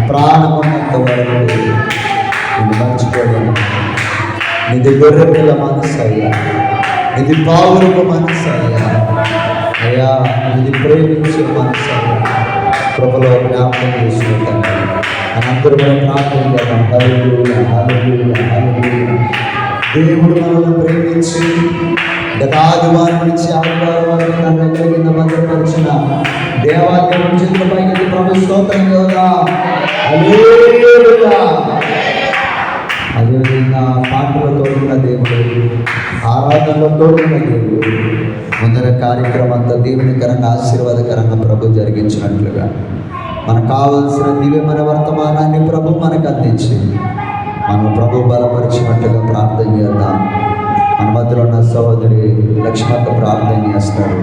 ప్రాణమున్నంత వరకు నేను మర్చిపోయాను. ఇది గొర్రెపిల్ల మనసు అయ్యా, ఇది పావురపు మనసు అయ్యా, అయ్యా ఇది ప్రేమించే మనసు అయ్యా, కృపలో జ్ఞాపకం చేసుకుంటాను. మనందరూ మనం ప్రార్థన చేద్దాం. హల్లెలూయా, హల్లెలూయా, హల్లెలూయా. దేవుడు మనల్ని ప్రేమించి గత ఆదివారం నుంచి ఆదివారం వరకు నన్ను కలిగిన భద్రపరిచిన దేవాలయం చేతులపైన ప్రభు స్తోత్రం కదా. హల్లెలూయా. అదేవిధంగా పాటలతో ఉన్న దేవుడు, ఆరాధనలతో ఉన్న దేవుడు ముందర కార్యక్రమం అంతా దీవెనకరంగా ఆశీర్వాదకరంగా ప్రభు జరిగించినట్లుగా మనకు కావలసిన దివ్యమైన వర్తమానాన్ని ప్రభు మనకు అందించి మనం ప్రభు బలపరిచినట్లుగా ప్రార్థన చేద్దాం. మన మధ్యలో ఉన్న సహోదరి లక్ష్మక్క ప్రార్థన చేస్తారు.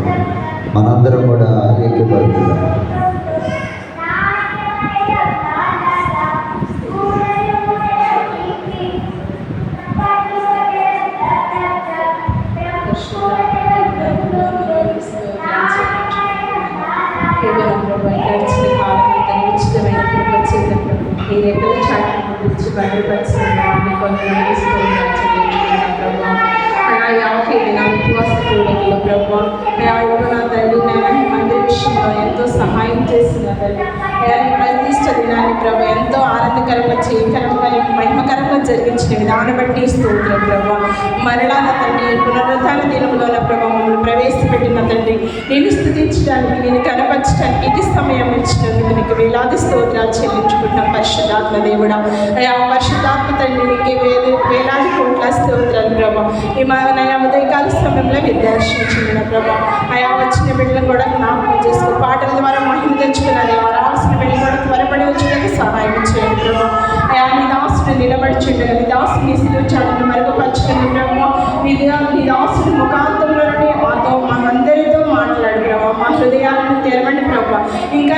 మనందరం కూడా ఏకీభవిద్దాం. ఎంతో సహాయం చేస్తున్నారు. ప్రతిష్ట దినాన్ని ప్రభు ఎంతో ఆనందకరంగా చేయకరంగా మహిమకరంగా జరిగించిన విధానం బట్టి స్తోత్రం ప్రభు. మరలా నా తండ్రి పునరుత్థాన దినంలో నా ప్రభు మమ్మల్ని ప్రవేశపెట్టిన తండ్రి నేను స్తుతించడానికి, నేను కనపరచడానికి ఇది సమయం ఇచ్చినందుకు నీకు వేలాది స్తోత్రాలు చెల్లించుకుంటున్నాం. పరిశుద్ధాత్మ దేవుడా, అయా పరిశుద్ధాత్మ తండ్రి నీకే వేలాది కోట్ల స్తోత్రాలు ప్రభు. ఈ నయా ఉదయకాల సమయంలో విద్యార్శించిన ప్రభు, అయా వచ్చిన బిడ్డలను కూడా జ్ఞాపకం చేసుకో, పాటల ద్వారా మహిమ తెచ్చుకున్నది రావాల్సిన బిడ్డలు కూడా త్వరపడి వచ్చేందుకు సహాయం చేయండి ప్రభు. అయా నీ దాసుడు నిలబడిచుండగా నీ దాసుని నీ శిలువచాటును మరుగుపరచుకుని ప్రభు, నీ దాసుడు ముఖాంతంలో మాతో మా అందరితో మాట్లాడు ప్రభు. మా హృదయాలను తెరవండి ప్రభు. ఇంకా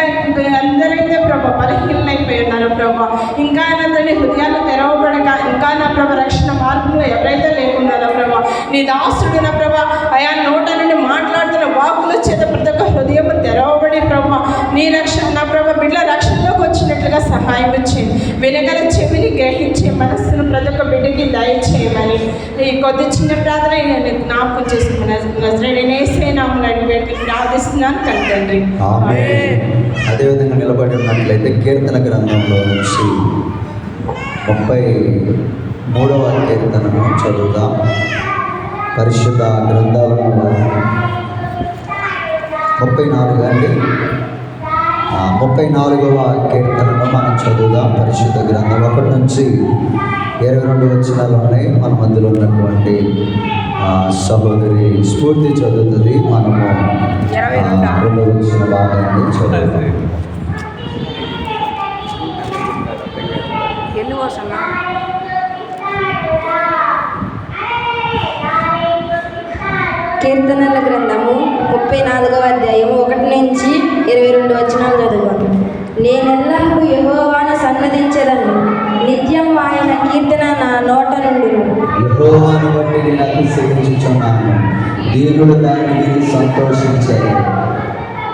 అందరైతే ప్రభు బలహీనైపోయి ఉన్నారు ప్రభు. ఇంకా తండ్రి హృదయాలు తెరవబడక ఇంకా నా ప్రభు రక్షణ మార్గంలో ఎవరైతే లేకున్నారో ప్రభు, నీ దాసుడు నా ప్రభు అయా నోట నుండి మాట్లాడుతున్న వాకుల చేత ప్రతి ఒక్క హృదయం తెరవబడి ప్రభు నీ రక్షణ నా ప్రభు బిడ్డ రక్షణలోకి వచ్చినట్లుగా సహాయం చేయండి. వినగల చెవిని గ్రహించే మనస్సును ప్రతి ఒక్క బిడ్డకి దయచేయమని ఈ కొద్ది చిన్న ప్రార్థన నేను జ్ఞాపకం చేసుకున్నాను. ప్రార్థిస్తున్నాను తండ్రి. అదేవిధంగా నిలబడి ఉన్నట్లయితే కీర్తన గ్రంథంలో నుంచి 33వ కీర్తనను చదువుదాం. పరిశుద్ధ గ్రంథాలను 34 అండి, 34వ కీర్తనను మనం చదువుదాం. పరిశుద్ధ గ్రంథం 1 నుంచి 22 వచనాలు ఉన్నాయి. మన మధ్యలో ఉన్నటువంటి సహోదరి స్ఫూర్తి చదువుతుంది. మనము 2వ వచన భాగాన్ని చదువుతాం. కీర్తనల గ్రంథము 34వ అధ్యాయం 1 నుంచి 22 వచనాలు చదువుతాను. నేనెల్లప్పుడూ యెహోవాను సన్నదించెదను, నిత్యం ఆయన కీర్తన నా నోట నుండి. యెహోవాను బట్టి నేను అతిశయించుచున్నాను, దీనుడు దానిని సంతోషించాడు.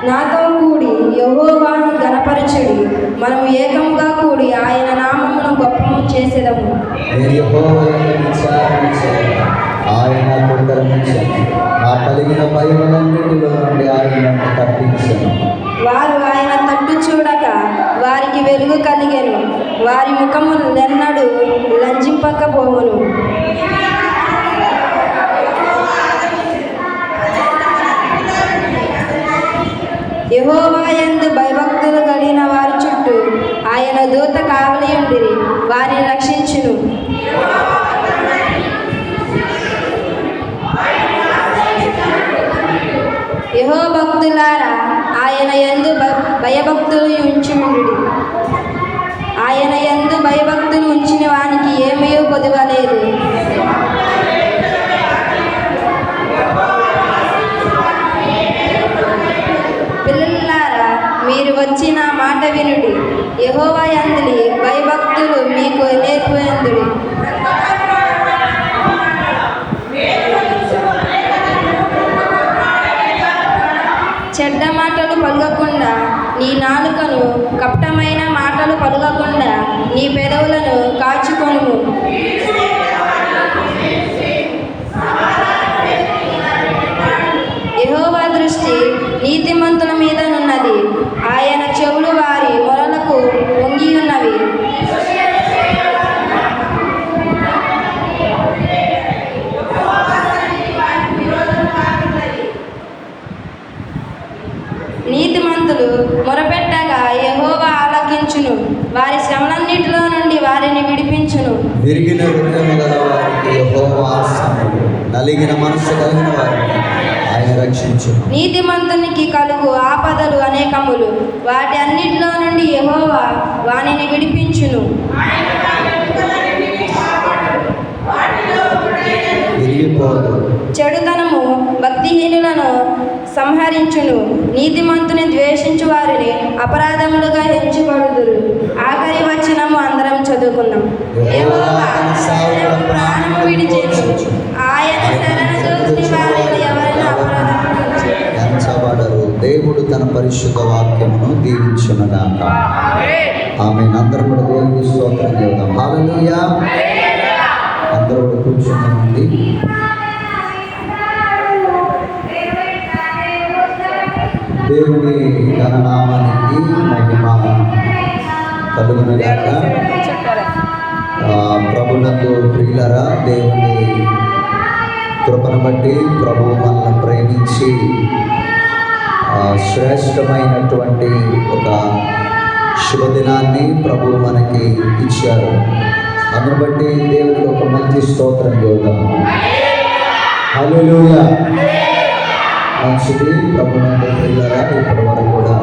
నాతో కూడి యెహోవాను ఘనపరచుడి, మనము ఏకముగా కూడి ఆయన నామమును గొప్పము చేసేదము. నేను యెహోవాను విచారణ చేయాలి, ఆయన ఉత్తరమించాను, నా కలిగిన భయములన్నిటిలో నుండి ఆయనను తప్పించాను. వారు ఆయన తట్టు చూడక వారికి వెలుగు కలిగెను, వారి ముఖములెన్నడూ లంజింపకపోవును. యెహోవా యందు భయభక్తులు కలిగిన వారి చుట్టూ ఆయన దూత కావలి ఉండిరి, వారిని రక్షించును. యెహోవా భక్తులారా, ఆయన యందు భయభక్తులు ఉంచుడి. ఆయన యందు భయభక్తులు ఉంచిన వానికి ఏమీ కొదువలేదు. నీ నాలుకను కపటమైన మాటలు పలుకకుండా నీ పెదవులను కాచుకొనుము. యెహోవా దృష్టి నీతిమంతుల మీదనున్నది, ఆయన చెవులు వారి మొరలకు వంగి ఉన్నవి. నీతిమంతులు మొరపెట్టగా యెహోవా ఆలకించును, వారి శ్రమలన్నిటిలో నుండి వారిని విడిపించును. విరిగిన హృదయము గల వారికి యెహోవా ఆసన్నుడు, నలిగిన మనసు కలిగిన వారిని ఆయన రక్షించును. నీతిమంతునికి కలుగు ఆపదలు అనేకములు, వాటి అన్నిటిలో నుండి యెహోవా వానిని విడిపించును. విరిగిపోదు. చెడుతనము భక్తిహీనులను సంహరించును, నీతిమంతుని ద్వేషించు వారిని అపరాధములుగా ఎంచబడుదురు. ఆఖరి వచనము అందరం చదువుకుందాం. యెహోవా తన ప్రాణము విడిచెను, ఆయన శరణు వారిని ఎవరైనా అపరాధములు ఎంచబడరు. దేవుడు తన పరిశుద్ధ వాక్యమును దీవించునుగాక. ఆమేన్. అందరూ కూడా దేవునికి స్తోత్రం చేద్దాం. హల్లెలూయా. అందరూ కూడా కూర్చున్నామండి. దేవుని ఘననామానికి మహిమ కలుగునుగాక. ప్రభునందు ప్రియులరా, దేవుని కృపను బట్టి ప్రభువు మనల్ని ప్రేమించి శ్రేష్టమైనటువంటి ఒక శుభదినాన్ని ప్రభువు మనకి ఇచ్చారు. అందును బట్టి దేవునికి ఒక మంచి స్తోత్రం చేద్దాం. హల్లెలూయా. మంచిది. ప్రభునందు ప్రియులరా, ఇప్పటి వరకు కూడా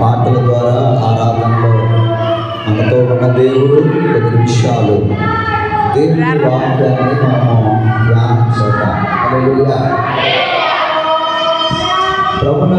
పాటల ద్వారా ఆరాధనలో మనతో ఉన్న దేవుడు 10 నిమిషాలు దేవుని వాక్యాన్ని మనము